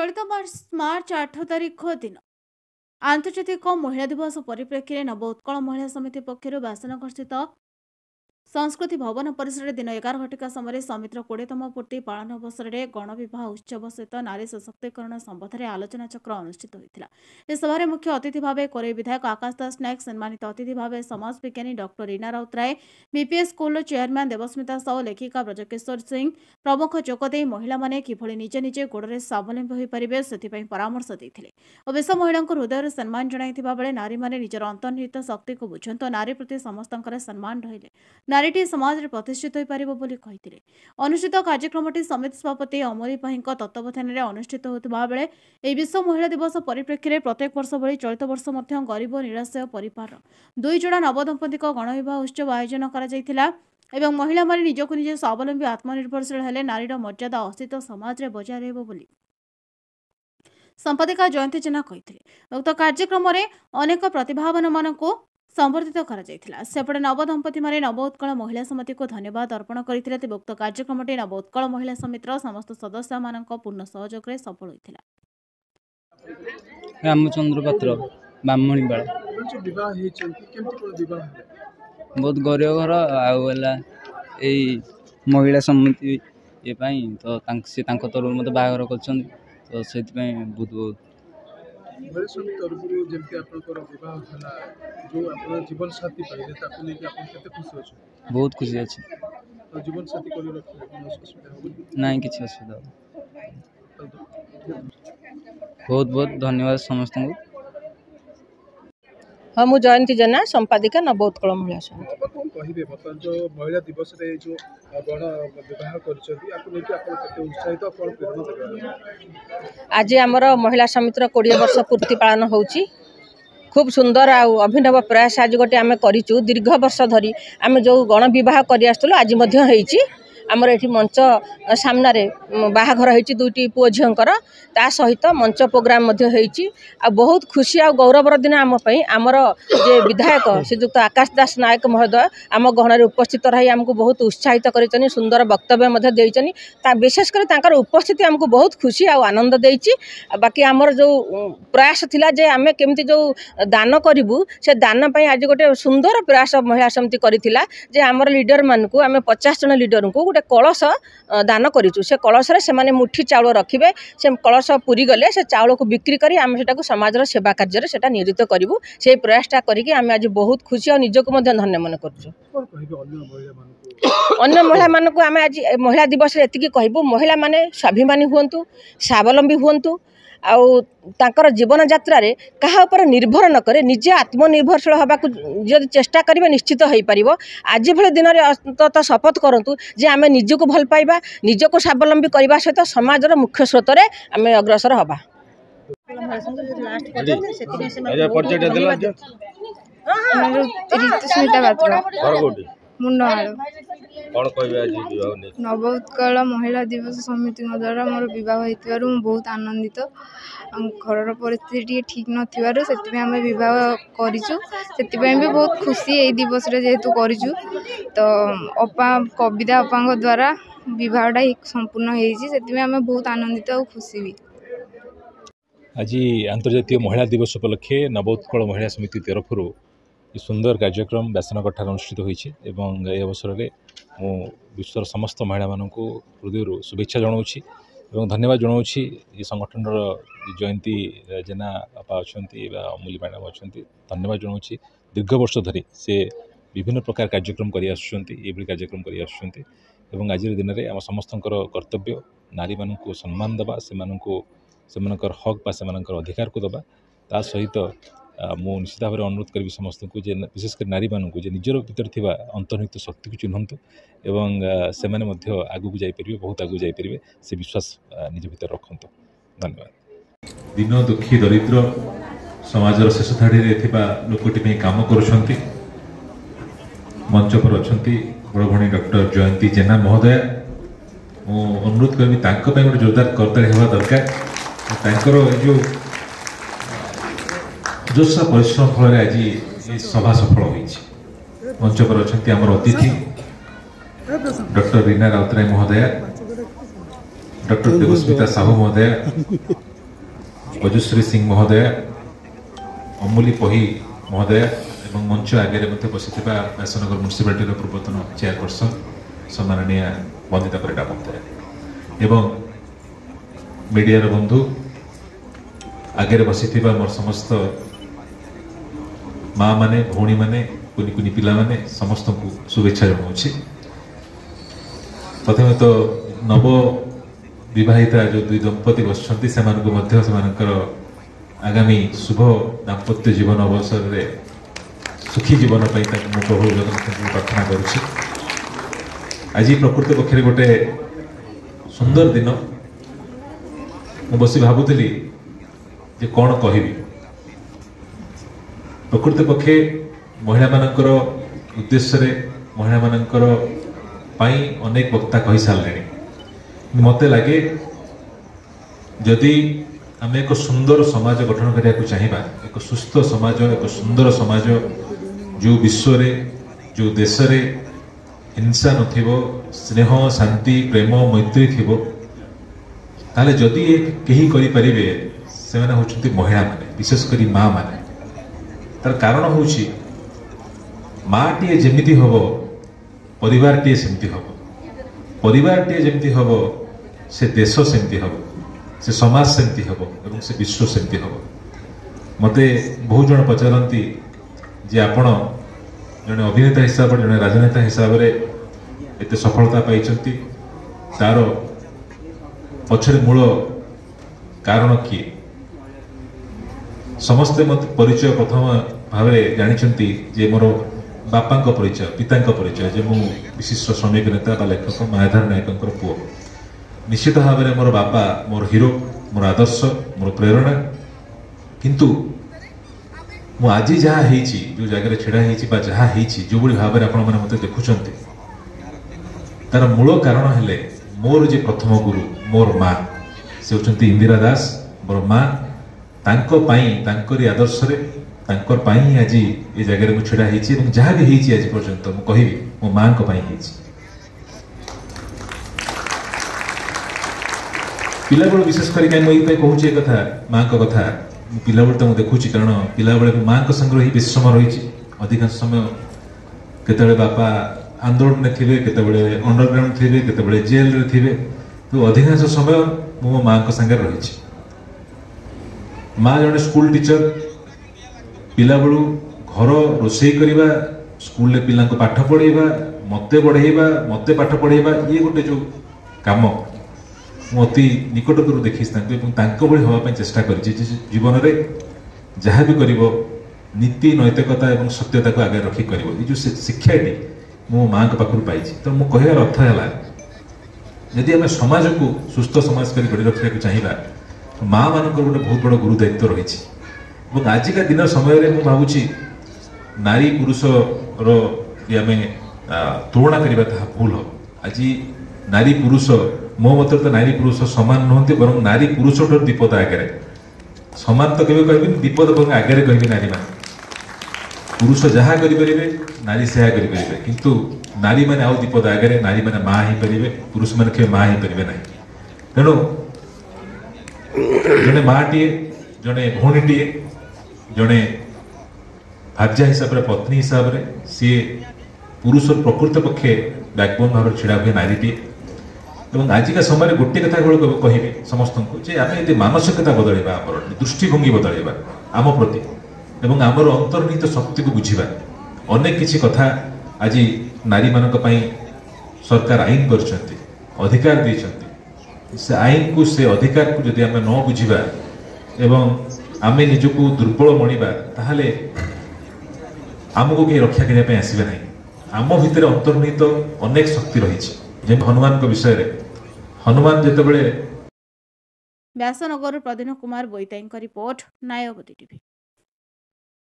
चलित मार्च 8 तारिख दिन आंतर्जातिक महिला दिवस परिप्रेक्षी में नव उत्कल महिला समिति पक्षर व्यासनगर स्थित संस्कृति भवन परिसर दिन 11 घटिका समय समितिर 20तम पूर्ति पालन अवसर में गणविवाह उत्सव सहित नारी सशक्तिकरण संबंध में आलोचना चक्र अनुष्ठित होता। इस सभार मुख्य अतिथि भाव कोरे विधायक आकाश दास नायक, सम्मानित अतिथि भाव समाज विज्ञानी doctor Reena Routray, BPS school chairman Debasmita Sahoo, लेखिका ब्रजकिशोर सिंह प्रमुख जोगदे महिला माने किभଳି निजे निजे गोड़े स्वावलंबी हो पारे से परामर्श देते और विश्व महिला हृदय सम्मान जणाइथिबा बेले नारी माने निजर अंतर्निहित शक्ति को बुझंत नारी प्रति समस्त सम्मान रहिले नारीटी समाज में प्रतिष्ठित हो पारिबो बोली कहिथिले। अनुष्ठित कार्यक्रमटी समिति सभापति अमरी पाहीଙ୍କ तत्वावधान में अनुष्ठित होता बेले एही विश्व महिला दिवस परिप्रेक्षी में प्रत्येक वर्ष भली चलित वर्ष मध्य गरीब निराश्रय परिवार 2 जण नवदंपति गणविवाह उत्सव आयोजन करा जायथिला एवं महिला माने निजको निजे स्वावलंबी आत्मनिर्भरशील हेले नारीर मर्यादा अस्तित्व समाज में बजाय रहबो बोली संपादिका जयंती जेना कहिथिले। उक्त कार्यक्रम में अनेक प्रतिभावान मानकु संबर्धित करा जायथिला। सेपटे नवदंपति माने नव उत्कल महिला समिति को धन्यवाद अर्पण करथिले। तेबे उक्त कार्यक्रमटी नव उत्कल महिला समितिर समस्त सदस्य मानक पूर्ण सहयोग रे सफल होइथिला। रामचंद्र पात्र ब्राह्मणी बाला बहुत गरीब घर आला महिला समिति ये तो से तरफ मत बाहर कर तो से बहुत बहुत बहुत खुशी अच्छे ना कि असुविधा बहुत बहुत धन्यवाद समस्त। हाँ मु जयंती जेना संपादिका नव उत्कल महिला समिति महिला दिवस जो गण विवाह आज आमर महिला समितिर 20 वर्ष पूर्ति पालन होची खूब सुंदर अभिनव प्रयास आज गोटे आम करूँ दीर्घ वर्ष धरी आम जो गण विवाह कर आज आमर ये मंच सामने बाहाघर होती 2टी पुओ झींकर ता सहित मंच प्रोग्राम आ बहुत खुशी आ गौरवर दिन आमपाई आमर जे विधायक श्रीजुक्त आकाश दास नायक महोदय आम गहन उपस्थित रही आमको बहुत उत्साहित कर सुंदर वक्तव्य देइचनी विशेषकर उपस्थिति आमको बहुत खुशी आ आनंद देइची। बाकी आमर जो प्रयास थिला जे आमे केमती जो दान करूँ से दान पाई आज गोटे सुंदर प्रयास महिला समिति करथिला जे आमर लीडर मानकू आमे 50 जन लीडर को गोटे कलश दान करूँ से कलश से माने मुठी चाउल रखिबे से कलश पूरी गले से चाउल को बिक्री करी आम सेटा समाज सेवा कार्य से नियोजित करूँ से प्रयासटा करके आम आज बहुत खुशी और निजको धन्य मन कर अन्य महिला मानक आम आज महिला दिवस एति कहबू महिला माने स्वाभिमानी हुंतु स्वावलंबी हुंतु आउर जीवन यात्रा रे कहा ऊपर निर्भर न करे निजे आत्मनिर्भरशील होगा जब चेष्टा करेंगे निश्चित हो पार। आज भले दिन में अंततः शपथ करूँ जे आम निजको भल पाइबा निजको स्वावलंबी करने सहित समाज मुख्य स्रोत में आम अग्रसर हवा। नव उत्कल महिला दिवस समिति द्वारा मोर बह हो बहुत आनंदित घर परिस्थिति ठीक नथिबारु सेति आम बह करूँ भी बहुत खुशी यही दिवस जेहेतु करूँ तो अपा कविता अपा द्वारा बहटा संपूर्ण होती आम बहुत आनंदित और खुशी भी। आज अंतर्जातीय महिला दिवस उपलक्षे नव उत्कल महिला समिति तरफ सुंदर कार्यक्रम व्यासनगर ठार अनुष्ठित होइछि एवं ए अवसर में मु विश्वर समस्त महिला मानक हृदय शुभेच्छा जनाऊँगी और धन्यवाद जनाऊँगी ये संगठन जयंती जेना आपा अच्छा अमूल्य मैडम अच्छा धन्यवाद जनाऊँगी। दीर्घ वर्ष धरी से विभिन्न प्रकार कार्यक्रम कर कार्यक्रम कर आज दिन में आम समस्त कर्तव्य नारी मानक सम्मान देवा से हक बा से अधिकार को दबा ता सहित मु निश्चित भाव अनुरोध करी समस्त को विशेषकर नारी मानक निजर भीतर थिबा अंतर्निहित शक्ति को चिन्हतु एवं से माने मध्य आगु को जाई परिबे बहुत आगु जाई परिबे से विश्वास निज भीतर रखंतु। धन्यवाद। दिन दुखी दरिद्र समाजर शेष धाड़ी रे थिबा लोकटी पे काम करूछंती मंच पर अछंती बड़ भणी डॉक्टर जयंती जेना महोदय मु अनुरोध करबी तांको पे गोटे जोरदार करताली हेबा दरकार तांकर जो जोशा परिश्रम फल आज ये सभा सफल होइछि। मंच पर अछंती हमर अतिथि डॉक्टर रीना राउतराय महोदय डॉक्टर देवस्मिता साहू महोदय गजश्री सिंह महोदय अमूली पही महोदय एवं मंच आगे बसी व्यासनगर म्युनिसिपालिटी पूर्वतन चेयरपर्सन सम्माननीय वंदिता परिडा महोदय एवं मीडिया बंधु आगे बसी मोर समस्त माँ माने भौणी माने कुनी कुनी पिला माने समस्त को शुभेच्छा जनाऊँगी। प्रथम तो नव विवाहिता जो दुई दंपति बसुँच से आगामी शुभ दाम्पत्य जीवन अवसर में सुखी जीवन प्रभु जगन्नाथ प्रार्थना करुच्ची। आज प्रकृत पक्ष गोटे सुंदर दिन मु बसी भावुली जे कौन कहि प्रकृत पक्षे महिला मानकर उद्देश्य महिला मानकर अनेक वक्ता कही सारे मत लगे जदि आम एक सुंदर समाज गठन करने को चाहिए एक सुस्थ समाज एक सुंदर समाज जो विश्व जो देश रे हिंसा नथिबो स्नेह शांति प्रेम मैत्री थिबो ताले जदि कहीं करि परिबे से माने होचंती महिला माने विशेषकर माँ माने तार कारण होची माँ टीए जेमिति हबो परिवार टीए सेमति हबो परिवार टीए जेमिति हबो से देश सेमति हबो से समाज सेमति हबो एवं से विश्व सेमति हबो। मते बहुत जन पचारती जे आपण जने अभिनेता हिसाब जने राजनेता हिसाब रे एते सफलता पाइचंती तार पछरे मूल कारण किए समस्ते मत परिचय प्रथम भाव जानी जे मोर बापा परिचय पिता परिचय जे मु विशिष्ट श्रमिक नेता बा लेखक मायाधार नायक पुओ निश्चित भाव में मोर बापा मोर हीरो मोर आदर्श मोर प्रेरणा किंतु मु आज जहाँ जो जगह छेड़ा जहाँ जो भाई भाव में आपण मत देखुं तार मूल कारण है मोर जे प्रथम गुरु मोर माँ से होचंती इंदिरा दास मोर माँ तांकरी आदर्श तांकर पाई आज ये जगह में छेड़ा जहाँ भी आज पर्यंत मु कहि मो माँ पिला बेल विशेष करके मुझे कहूँ कथा माँ का कथा पिला बेल तो देखुची कारण पिला बेले माँ संग ही बेस समय रही अधिकांश समय केतबेले बापा आंदोलन में थे केतबेले अंडरग्राउंड थे केतबेले जेल रे थे तो अधिकांश समय मो माँ संगे रही माँ जड़े स्कूल टीचर पिला बेलू घर रोषे करवा स्कूल पिला पाठ पढ़ेवा मते बढ़ेवा मते पाठ पढ़ेवा ये गोटे जो काम अति निकटतर देखी भाई चेष्टा कर जीवन में जहाँ भी कर नीति नैतिकता और सत्यता को आगे रखी कर जो शिक्षाटी मो माँ पाखु पाई तो मो कहार अर्थ है जदि आम समाज को सुस्थ समाज कर गढ़ी रखा चाहिए माँ मान गोटे बहुत बड़ गुरु दायित्व रही आजिका दिन समय मुझे भावुँ नारी पुरुष आम तुलना करवा भूल हो आज नारी पुरुष मो मत तो नारी पुरुष सामान नुहति बर नारी पुरुष विपद आगे सामान तो कह विपद आगे कह नारी मान पुरुष जहाँ करें नारी से करें किंतु नारी मैंने आउ विपद आगे नारी मैंने माँ ही पारे पुरुष मैंने केवल माँ ही पारे ना तेणु जड़े माँ टीए जड़े भौणी टीए जड़े भार्या हिसाब से पत्नी हिसाब से सी पुरुष प्रकृत पक्षे बैकबोन भाव छिड़ा हुए नारी टीए और आजिका समय गोटे कथा कह समस्त को आम यदि मानसिकता बदलवा दृष्टिभंगी बदलवा आम प्रति एवं आमर अंतर्निहित शक्ति को बुझा अनेक किसी कथा आज नारी मान सरकार आईन कर अधिकार देते से आईन को से अधिकार को जदि आम न बुझा एवं आम निजको दुर्बल मणिबा ताहले आमको कहीं रक्षा करने आसबे ना आम भितर अंतर्निहित अनेक शक्ति रही हनुमान विषय हनुमान जिते व्यासनगर प्रदीन कुमार बोईताई रिपोर्ट नायवती टीवी।